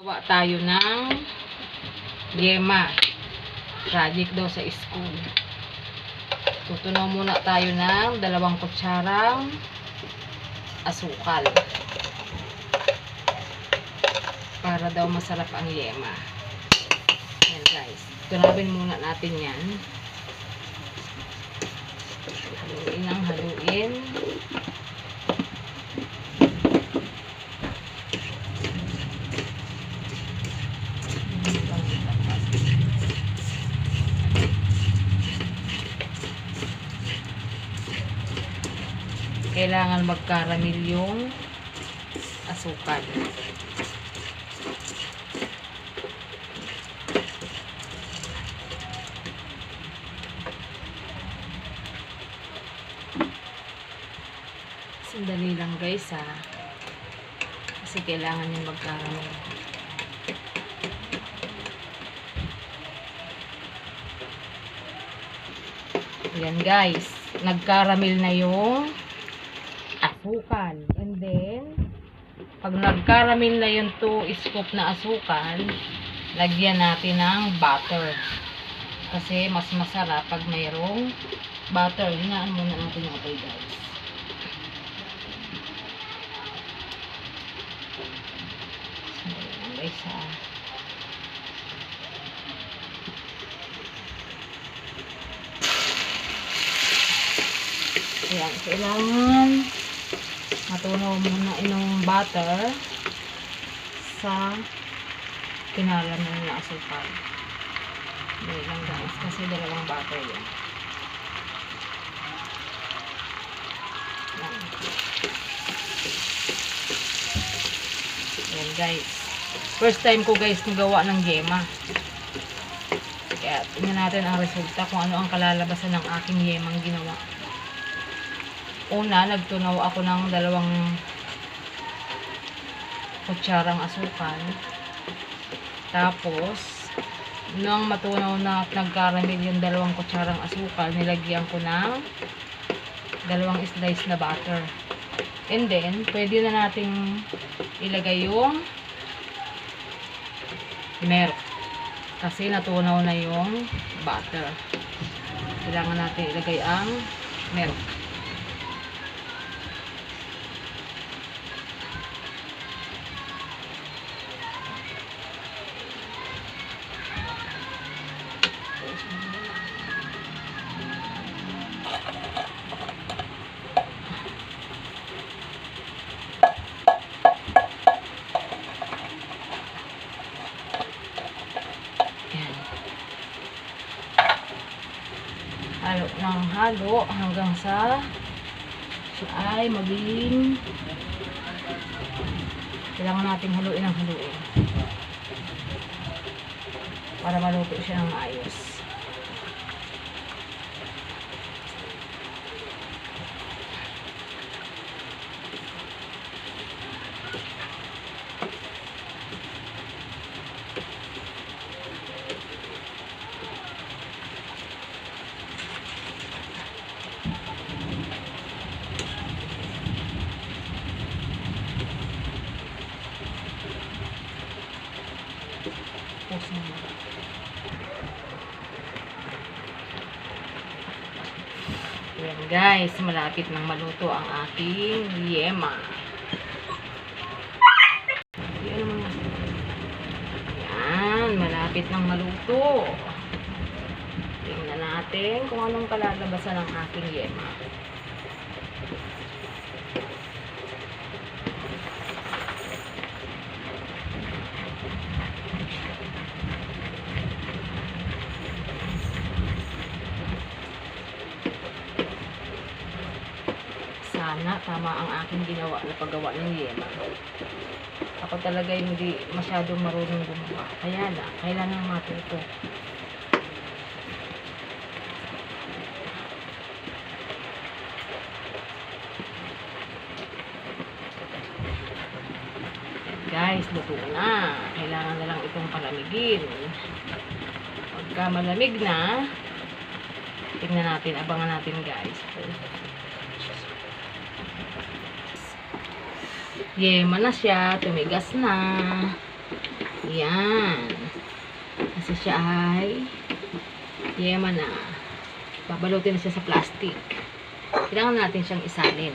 Gawa tayo ng yema. Project daw sa school. Tutunaw muna tayo ng 2 kutsarang asukal. Para daw masarap ang yema. Yan guys. Tunawin muna natin yan. Haluin ang haluin. Kailangan magkaramil yung asukal. Sandali lang guys ha. Kasi kailangan yung magkaramil. Ayan guys. Nagkaramil na yung asukal. And then, pag nagkaramil na yung 2 scoop na asukal, lagyan natin ng butter. Kasi mas masarap pag mayroong butter. Hinaan muna natin yung apoy guys. Ayan guys ha. Ayan, kailangan matunaw muna yung butter sa kinalaman na asukal. Hindi lang guys, kasi 2 butter yan. Ayan guys. First time ko guys nagawa ng yema. Kaya tingnan natin ang resulta kung ano ang kalalabasan ng aking yemang ginawa. Una, nagtunaw ako ng 2 kutsarang asukal. Tapos, nang matunaw na nagkaramil yung 2 kutsarang asukal, nilagyan ko ng 2 slice na butter. And then, pwede na nating ilagay yung milk. Kasi natunaw na yung butter. Kailangan natin ilagay ang milk. Halo ng halo hanggang sa siya ay maging kailangan natin haluin ng haluin para maluto siya ng ayos. Ayan guys, malapit nang maluto ang aking yema. Ayan, malapit nang maluto. Tingnan natin kung anong kalalabasan ng aking yema. Sana tama ang aking ginawa na paggawa ng yema. Ako talaga hindi masyadong marunong gumawa. Kaya na, kailangan matuto. Guys, luto na. Kailangan na lang itong palamigin. Pagka malamig na, tingnan natin, abangan natin guys. Yema na siya, tumigas na. Yan. Kasi siya ay yema na. Babalutin na siya sa plastic. Kailangan natin siyang isalin.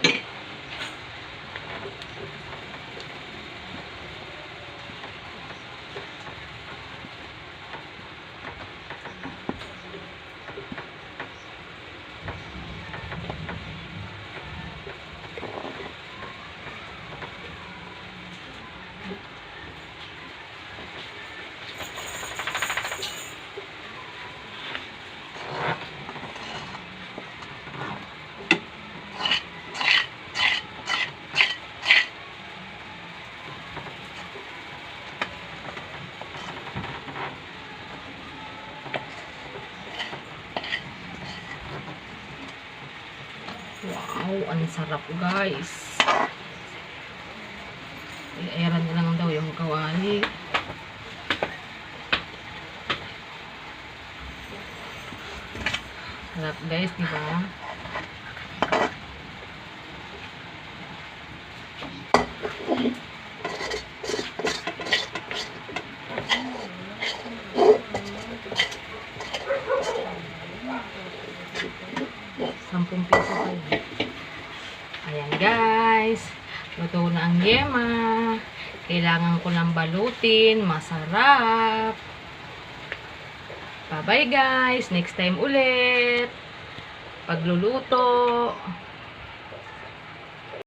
Wow, ang sarap guys. I-airan na lang daw yung kawali. Sarap guys, di ba? Sampung piso pa yun. Ayan guys. Luto na ang yema. Kailangan ko lang balutin. Masarap. Bye bye guys. Next time ulit. Pagluluto.